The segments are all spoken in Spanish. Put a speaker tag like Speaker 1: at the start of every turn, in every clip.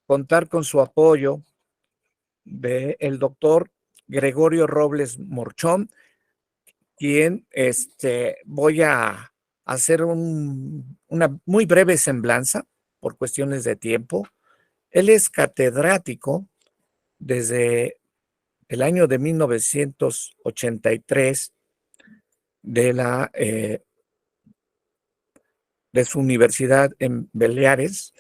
Speaker 1: contar con su apoyo del doctor Gregorio Robles Morchón, quien voy a hacer una muy breve semblanza por cuestiones de tiempo. Él es catedrático desde el año de 1983 de su universidad en Baleares.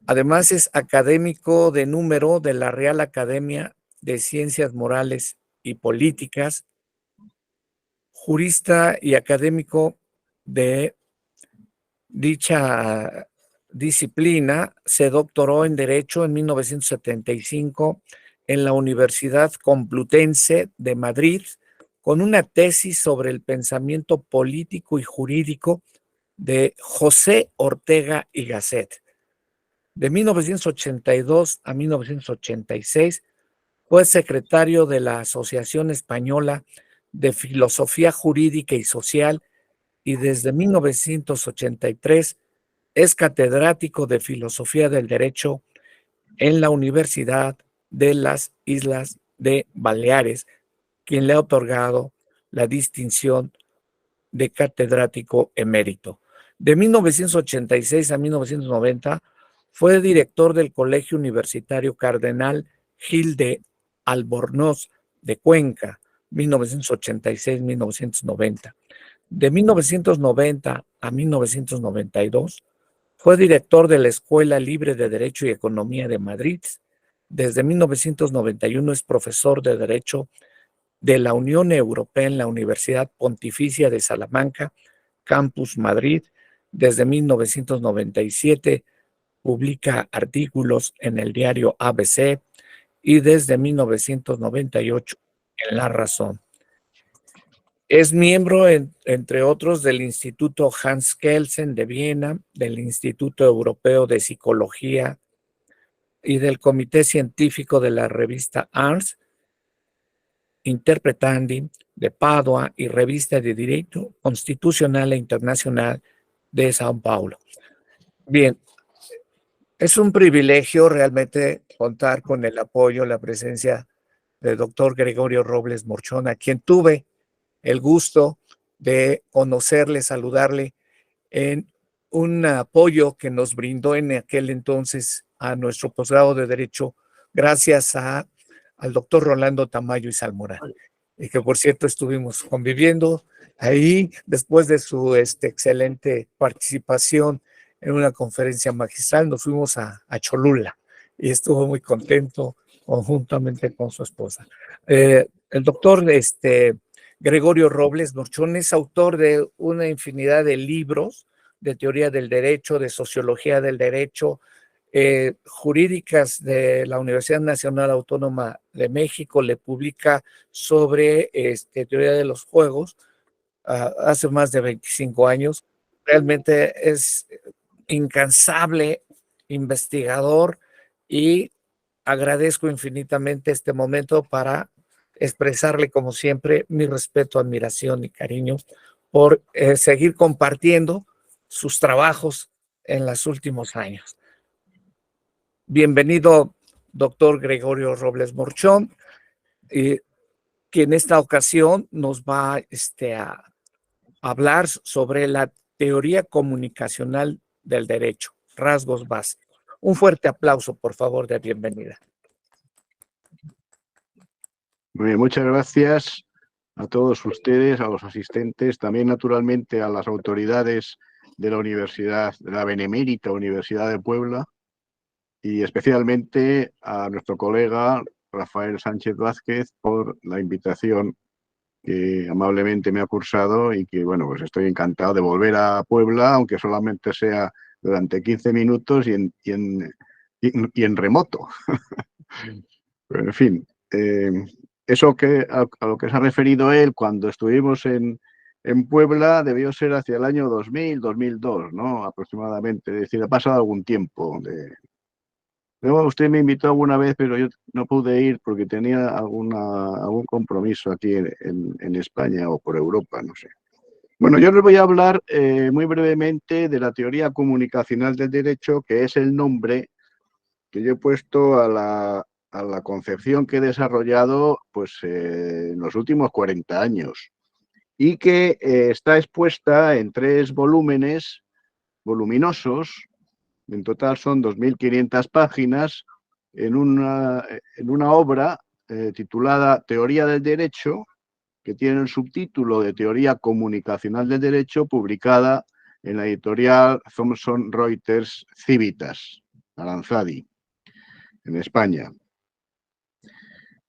Speaker 1: Además es académico de número de la Real Academia de Ciencias Morales y Políticas, jurista y académico de dicha disciplina. Se doctoró en Derecho en 1975 en la Universidad Complutense de Madrid, con una tesis sobre el pensamiento político y jurídico de José Ortega y Gasset. De 1982 a 1986 fue secretario de la Asociación Española de Filosofía Jurídica y Social, y desde 1983 es catedrático de Filosofía del Derecho en la Universidad de las Islas de Baleares, quien le ha otorgado la distinción de catedrático emérito. De 1986 a 1990 fue director del Colegio Universitario Cardenal Gil de Albornoz de Cuenca, 1986-1990. De 1990 a 1992 fue director de la Escuela Libre de Derecho y Economía de Madrid. Desde 1991 es profesor de Derecho de la Unión Europea en la Universidad Pontificia de Salamanca, Campus Madrid. Desde 1997 publica artículos en el diario ABC y desde 1998 en La Razón. Es miembro, entre otros, del Instituto Hans Kelsen de Viena, del Instituto Europeo de Psicología y del Comité Científico de la revista Ars Interpretandi de Padua y Revista de Derecho Constitucional e Internacional de Sao Paulo. Bien, es un privilegio realmente contar con el apoyo, la presencia del doctor Gregorio Robles Morchón, a quien tuve el gusto de conocerle, saludarle en un apoyo que nos brindó en aquel entonces a nuestro posgrado de Derecho, gracias al doctor Rolando Tamayo y Salmorán, y que por cierto estuvimos conviviendo ahí después de su excelente participación en una conferencia magistral. Nos fuimos a Cholula y estuvo muy contento conjuntamente con su esposa. El doctor Gregorio Robles Morchón es autor de una infinidad de libros de teoría del derecho, de sociología del derecho, jurídicas de la Universidad Nacional Autónoma de México. Le publica sobre teoría de los juegos hace más de 25 años. Realmente es incansable investigador y agradezco infinitamente este momento para expresarle, como siempre, mi respeto, admiración y cariño por seguir compartiendo sus trabajos en los últimos años. Bienvenido, doctor Gregorio Robles Morchón, que en esta ocasión nos va a hablar sobre la teoría comunicacional del derecho, rasgos básicos. Un fuerte aplauso, por favor, de bienvenida.
Speaker 2: Muy bien, muchas gracias a todos ustedes, a los asistentes, también naturalmente a las autoridades de la Universidad, de la Benemérita Universidad de Puebla, y especialmente a nuestro colega Rafael Sánchez Vázquez por la invitación que amablemente me ha cursado, y que, bueno, pues estoy encantado de volver a Puebla, aunque solamente sea durante 15 minutos y en remoto. Pero, en fin, eso a lo que se ha referido él cuando estuvimos en Puebla debió ser hacia el año 2000, 2002, ¿no? Aproximadamente. Es decir, ha pasado algún tiempo. Luego usted me invitó alguna vez, pero yo no pude ir porque tenía algún compromiso aquí en España o por Europa, no sé. Bueno, yo les voy a hablar muy brevemente de la teoría comunicacional del derecho, que es el nombre que yo he puesto a la concepción que he desarrollado pues, en los últimos 40 años y que está expuesta en 3 volúmenes voluminosos. En total son 2.500 páginas en una obra titulada Teoría del Derecho, que tiene el subtítulo de Teoría Comunicacional del Derecho, publicada en la editorial Thomson Reuters Civitas, Aranzadi, en España.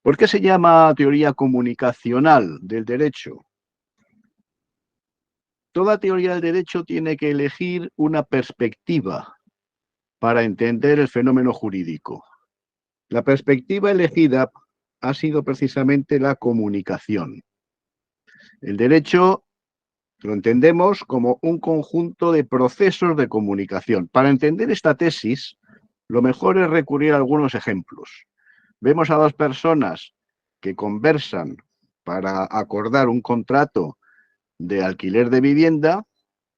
Speaker 2: ¿Por qué se llama teoría comunicacional del derecho? Toda teoría del derecho tiene que elegir una perspectiva para entender el fenómeno jurídico. La perspectiva elegida ha sido precisamente la comunicación. El derecho lo entendemos como un conjunto de procesos de comunicación. Para entender esta tesis, lo mejor es recurrir a algunos ejemplos. Vemos a 2 personas que conversan para acordar un contrato de alquiler de vivienda.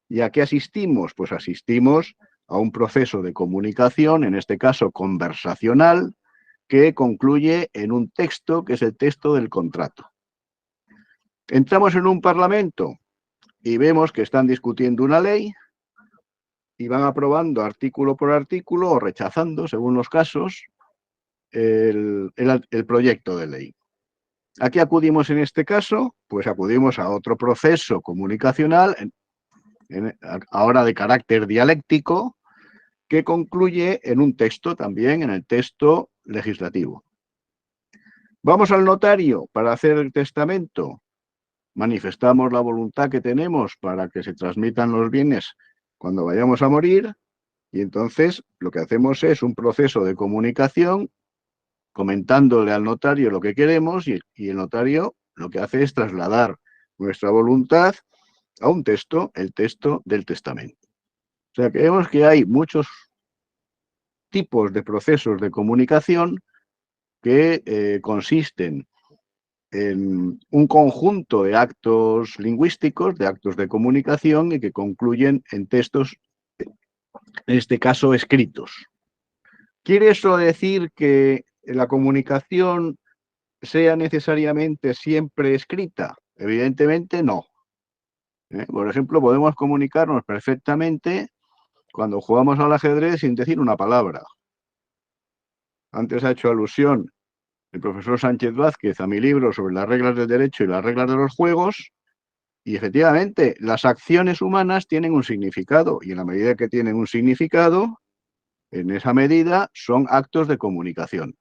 Speaker 2: ¿Y a qué asistimos? Pues asistimos a un proceso de comunicación, en este caso conversacional, que concluye en un texto que es el texto del contrato. Entramos en un parlamento y vemos que están discutiendo una ley y van aprobando artículo por artículo o rechazando, según los casos, el proyecto de ley. ¿A qué acudimos en este caso? Pues acudimos a otro proceso comunicacional, ahora de carácter dialéctico, que concluye en un texto también, en el texto legislativo. Vamos al notario para hacer el testamento. Manifestamos la voluntad que tenemos para que se transmitan los bienes cuando vayamos a morir, y entonces lo que hacemos es un proceso de comunicación comentándole al notario lo que queremos, y el notario lo que hace es trasladar nuestra voluntad a un texto, el texto del testamento. O sea, que vemos que hay muchos tipos de procesos de comunicación que consisten en un conjunto de actos lingüísticos, de actos de comunicación, y que concluyen en textos, en este caso, escritos. ¿Quiere eso decir que la comunicación sea necesariamente siempre escrita? Evidentemente no. Por ejemplo, podemos comunicarnos perfectamente cuando jugamos al ajedrez sin decir una palabra. Antes ha hecho alusión el profesor Sánchez Vázquez a mi libro sobre las reglas del derecho y las reglas de los juegos, y efectivamente las acciones humanas tienen un significado, y en la medida que tienen un significado, en esa medida son actos de comunicación.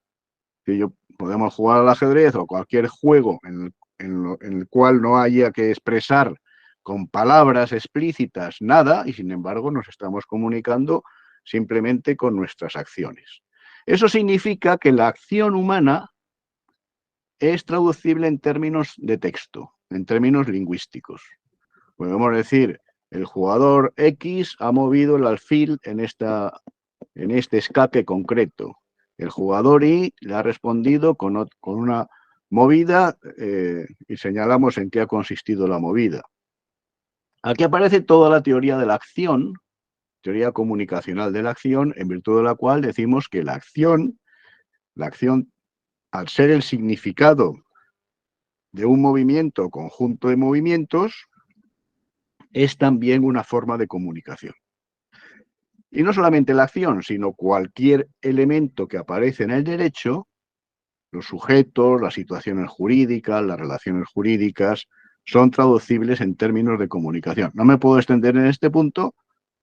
Speaker 2: Podemos jugar al ajedrez o cualquier juego en el cual no haya que expresar con palabras explícitas nada, y sin embargo nos estamos comunicando simplemente con nuestras acciones. Eso significa que la acción humana es traducible en términos de texto, en términos lingüísticos. Podemos decir, el jugador X ha movido el alfil en este escaque concreto. El jugador Y le ha respondido con una movida y señalamos en qué ha consistido la movida. Aquí aparece toda la teoría de la acción, teoría comunicacional de la acción, en virtud de la cual decimos que la acción, al ser el significado de un movimiento o conjunto de movimientos, es también una forma de comunicación. Y no solamente la acción, sino cualquier elemento que aparece en el derecho, los sujetos, las situaciones jurídicas, las relaciones jurídicas, son traducibles en términos de comunicación. No me puedo extender en este punto,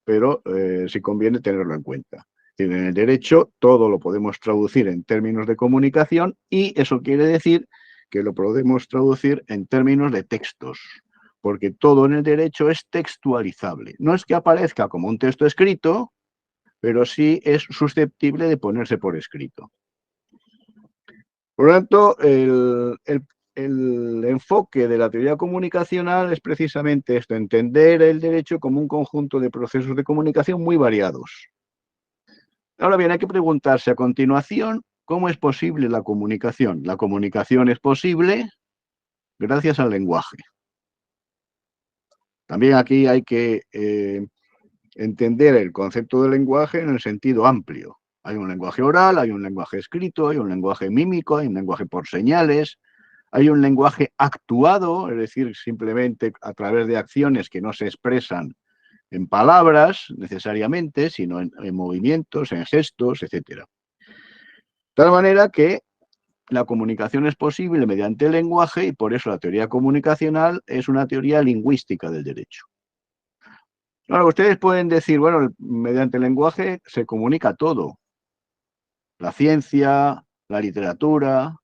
Speaker 2: pero sí conviene tenerlo en cuenta. En el derecho todo lo podemos traducir en términos de comunicación, y eso quiere decir que lo podemos traducir en términos de textos, porque todo en el derecho es textualizable. No es que aparezca como un texto escrito, pero sí es susceptible de ponerse por escrito. Por lo tanto, el enfoque de la teoría comunicacional es precisamente esto: entender el derecho como un conjunto de procesos de comunicación muy variados. Ahora bien, hay que preguntarse a continuación, ¿cómo es posible la comunicación? La comunicación es posible gracias al lenguaje. También aquí hay que entender el concepto de lenguaje en el sentido amplio. Hay un lenguaje oral, hay un lenguaje escrito, hay un lenguaje mímico, hay un lenguaje por señales, hay un lenguaje actuado, es decir, simplemente a través de acciones que no se expresan en palabras necesariamente, sino en movimientos, en gestos, etc. De tal manera que la comunicación es posible mediante el lenguaje y por eso la teoría comunicacional es una teoría lingüística del derecho. Ahora, ustedes pueden decir, bueno, mediante el lenguaje se comunica todo. La ciencia, la literatura.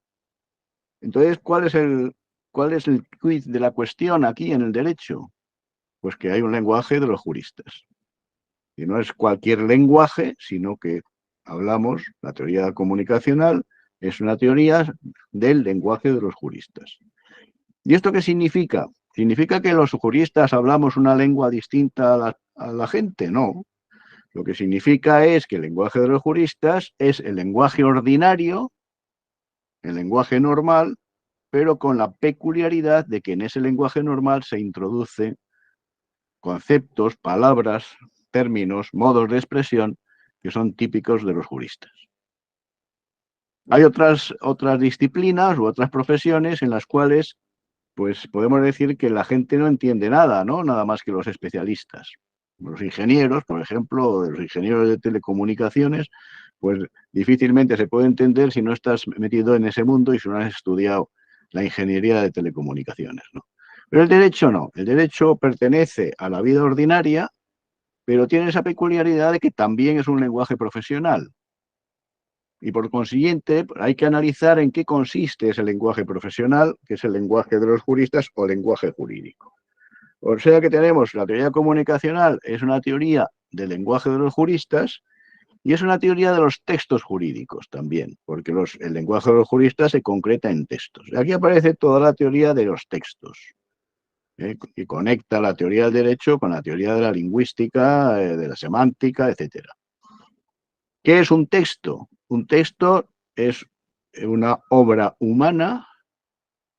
Speaker 2: Entonces, ¿cuál es el quid de la cuestión aquí en el derecho? Pues que hay un lenguaje de los juristas. Y no es cualquier lenguaje, sino que hablamos, la teoría comunicacional es una teoría del lenguaje de los juristas. ¿Y esto qué significa? ¿Significa que los juristas hablamos una lengua distinta a la gente? No. Lo que significa es que el lenguaje de los juristas es el lenguaje ordinario, el lenguaje normal, pero con la peculiaridad de que en ese lenguaje normal se introducen conceptos, palabras, términos, modos de expresión que son típicos de los juristas. Hay otras disciplinas u otras profesiones en las cuales pues podemos decir que la gente no entiende nada, ¿no? Nada más que los especialistas. Los ingenieros, por ejemplo, los ingenieros de telecomunicaciones, pues difícilmente se puede entender si no estás metido en ese mundo y si no has estudiado la ingeniería de telecomunicaciones, ¿no? Pero el derecho no. El derecho pertenece a la vida ordinaria, pero tiene esa peculiaridad de que también es un lenguaje profesional. Y por consiguiente, hay que analizar en qué consiste ese lenguaje profesional, que es el lenguaje de los juristas o lenguaje jurídico. O sea que tenemos la teoría comunicacional, es una teoría del lenguaje de los juristas y es una teoría de los textos jurídicos también, porque el lenguaje de los juristas se concreta en textos. Aquí aparece toda la teoría de los textos, y conecta la teoría del derecho con la teoría de la lingüística, de la semántica, etc. ¿Qué es un texto? Un texto es una obra humana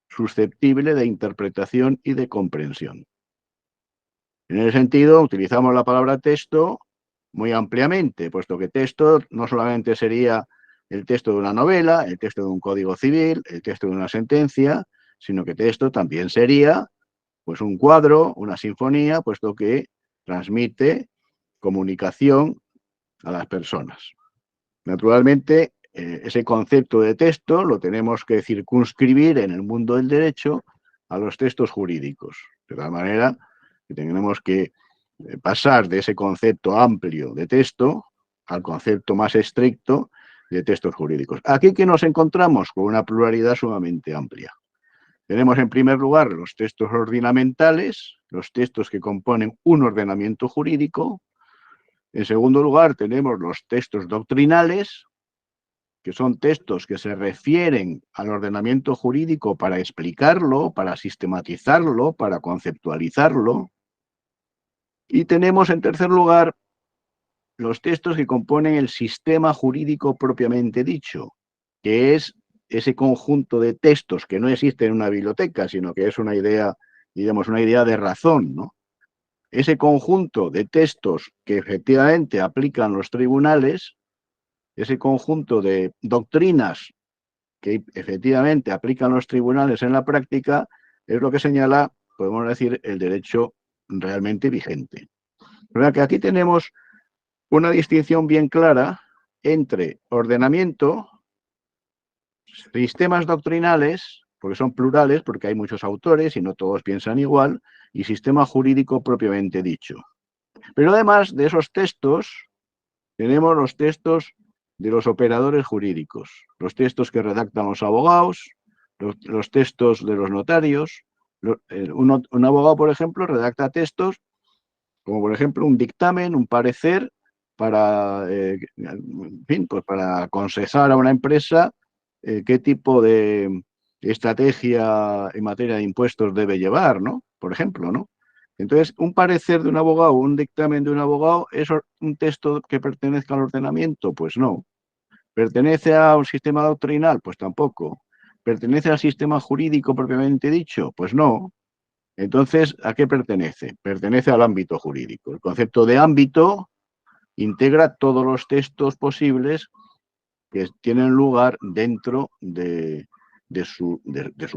Speaker 2: susceptible de interpretación y de comprensión. En ese sentido, utilizamos la palabra texto muy ampliamente, puesto que texto no solamente sería el texto de una novela, el texto de un código civil, el texto de una sentencia, sino que texto también sería pues un cuadro, una sinfonía, puesto que transmite comunicación a las personas. Naturalmente, ese concepto de texto lo tenemos que circunscribir en el mundo del derecho a los textos jurídicos, de tal manera que tenemos que pasar de ese concepto amplio de texto al concepto más estricto de textos jurídicos. Aquí que nos encontramos con una pluralidad sumamente amplia. Tenemos en primer lugar los textos ordenamentales, los textos que componen un ordenamiento jurídico. En segundo lugar tenemos los textos doctrinales, que son textos que se refieren al ordenamiento jurídico para explicarlo, para sistematizarlo, para conceptualizarlo. Y tenemos en tercer lugar los textos que componen el sistema jurídico propiamente dicho, que es ese conjunto de textos que no existe en una biblioteca, sino que es una idea, digamos, una idea de razón, ¿no? Ese conjunto de textos que efectivamente aplican los tribunales, ese conjunto de doctrinas que efectivamente aplican los tribunales en la práctica, es lo que señala, podemos decir, el derecho realmente vigente. ¿Verdad? Que aquí tenemos una distinción bien clara entre ordenamiento, sistemas doctrinales, porque son plurales, porque hay muchos autores y no todos piensan igual, y sistema jurídico propiamente dicho. Pero además de esos textos, tenemos los textos de los operadores jurídicos, los textos que redactan los abogados, los textos de los notarios. Un abogado, por ejemplo, redacta textos como, por ejemplo, un dictamen, un parecer, para, en fin, pues para aconsejar a una empresa qué tipo de estrategia en materia de impuestos debe llevar, ¿no? Por ejemplo, ¿no? Entonces, un parecer de un abogado, un dictamen de un abogado, ¿es un texto que pertenezca al ordenamiento? Pues no. ¿Pertenece a un sistema doctrinal? Pues tampoco. ¿Pertenece al sistema jurídico propiamente dicho? Pues no. Entonces, ¿a qué pertenece? Pertenece al ámbito jurídico. El concepto de ámbito integra todos los textos posibles que tienen lugar dentro de su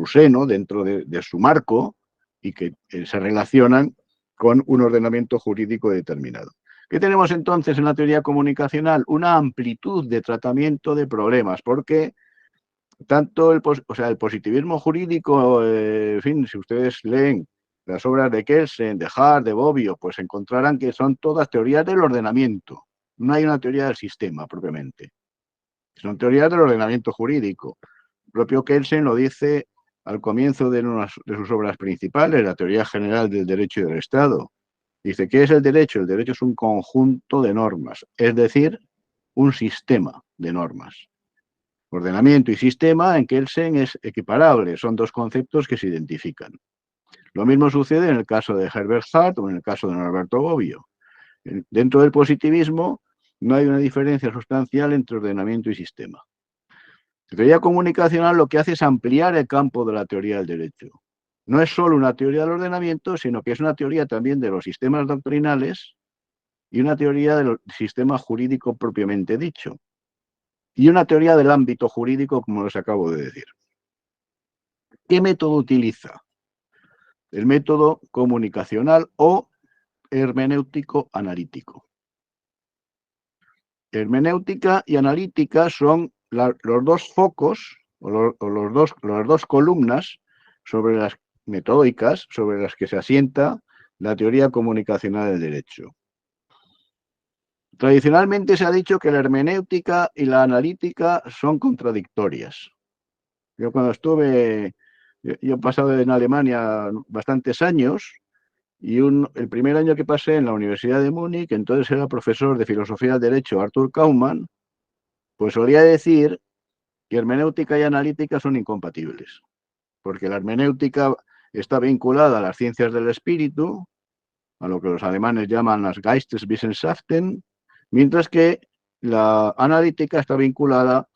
Speaker 2: seno, dentro de su marco, y que se relacionan con un ordenamiento jurídico determinado. ¿Qué tenemos entonces en la teoría comunicacional? Una amplitud de tratamiento de problemas, porque tanto el positivismo jurídico, en fin, si ustedes leen las obras de Kelsen, de Hart, de Bobbio, pues encontrarán que son todas teorías del ordenamiento. No hay una teoría del sistema propiamente. Son teorías del ordenamiento jurídico. El propio Kelsen lo dice al comienzo de sus obras principales, la teoría general del derecho y del Estado. Dice, ¿qué es el derecho? El derecho es un conjunto de normas, es decir, un sistema de normas. Ordenamiento y sistema en Kelsen es equiparable, son dos conceptos que se identifican. Lo mismo sucede en el caso de Herbert Hart o en el caso de Norberto Bobbio. Dentro del positivismo no hay una diferencia sustancial entre ordenamiento y sistema. La teoría comunicacional lo que hace es ampliar el campo de la teoría del derecho. No es solo una teoría del ordenamiento, sino que es una teoría también de los sistemas doctrinales y una teoría del sistema jurídico propiamente dicho. Y una teoría del ámbito jurídico, como les acabo de decir. ¿Qué método utiliza? El método comunicacional o hermenéutico analítico. Hermenéutica y analítica son los dos focos o las dos columnas sobre las metódicas sobre las que se asienta la teoría comunicacional del derecho. Tradicionalmente se ha dicho que la hermenéutica y la analítica son contradictorias. Yo cuando yo he pasado en Alemania bastantes años y el primer año que pasé en la Universidad de Múnich, entonces era profesor de filosofía del derecho Arthur Kaumann, pues solía decir que hermenéutica y analítica son incompatibles, porque la hermenéutica está vinculada a las ciencias del espíritu, a lo que los alemanes llaman las Geisteswissenschaften, mientras que la analítica está vinculada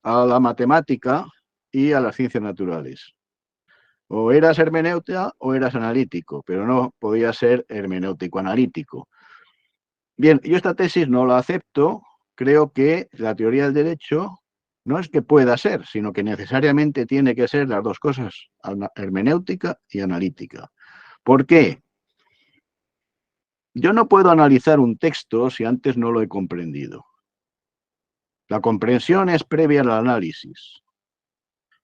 Speaker 2: a la matemática y a las ciencias naturales. O eras hermenéutica o eras analítico, pero no podía ser hermenéutico-analítico. Bien, yo esta tesis no la acepto. Creo que la teoría del derecho no es que pueda ser, sino que necesariamente tiene que ser las dos cosas, hermenéutica y analítica. ¿Por qué? Yo no puedo analizar un texto si antes no lo he comprendido. La comprensión es previa al análisis.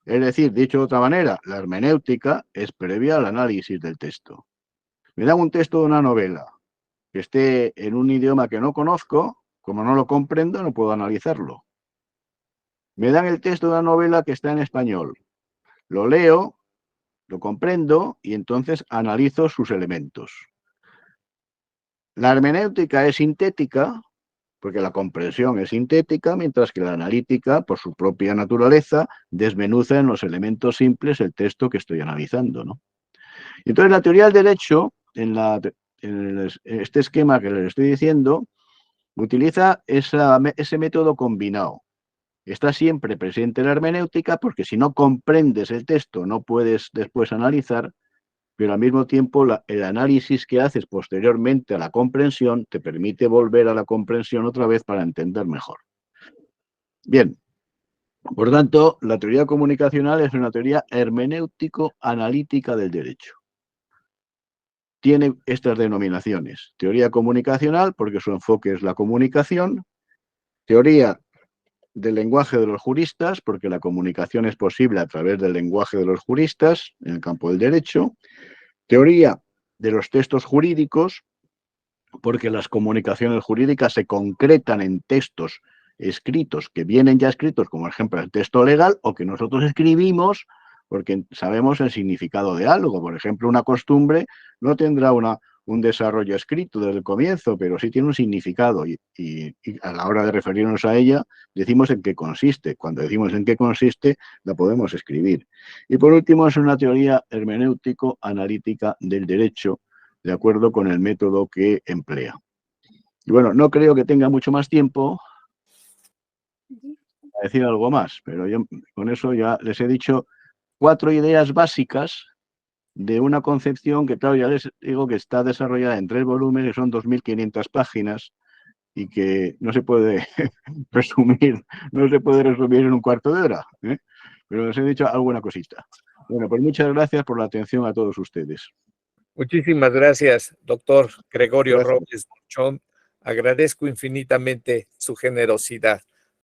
Speaker 2: Es decir, dicho de otra manera, la hermenéutica es previa al análisis del texto. Me dan un texto de una novela que esté en un idioma que no conozco, como no lo comprendo, no puedo analizarlo. Me dan el texto de una novela que está en español. Lo leo, lo comprendo y entonces analizo sus elementos. La hermenéutica es sintética, porque la comprensión es sintética, mientras que la analítica, por su propia naturaleza, desmenuza en los elementos simples el texto que estoy analizando, ¿no? Entonces, la teoría del derecho, en este esquema que les estoy diciendo, utiliza ese método combinado. Está siempre presente la hermenéutica, porque si no comprendes el texto, no puedes después analizar, pero al mismo tiempo el análisis que haces posteriormente a la comprensión te permite volver a la comprensión otra vez para entender mejor. Bien, por tanto, la teoría comunicacional es una teoría hermenéutico-analítica del derecho. Tiene estas denominaciones: teoría comunicacional, porque su enfoque es la comunicación; teoría del lenguaje de los juristas, porque la comunicación es posible a través del lenguaje de los juristas en el campo del derecho; teoría de los textos jurídicos, porque las comunicaciones jurídicas se concretan en textos escritos que vienen ya escritos, como por ejemplo el texto legal, o que nosotros escribimos porque sabemos el significado de algo. Por ejemplo, una costumbre no tendrá un desarrollo escrito desde el comienzo, pero sí tiene un significado y a la hora de referirnos a ella decimos en qué consiste. Cuando decimos en qué consiste, la podemos escribir. Y por último, es una teoría hermenéutico-analítica del derecho, de acuerdo con el método que emplea. Y bueno, no creo que tenga mucho más tiempo a decir algo más, pero yo con eso ya les he dicho 4 ideas básicas de una concepción que, claro, ya les digo que está desarrollada en 3 volúmenes, que son 2.500 páginas, y que no se puede resumir, en un cuarto de hora, ¿eh? Pero os he dicho alguna cosita. Bueno, pues muchas gracias por la atención a todos ustedes.
Speaker 1: Muchísimas gracias, doctor Gregorio
Speaker 2: Gracias.
Speaker 1: Robles Buchón. Agradezco infinitamente su generosidad.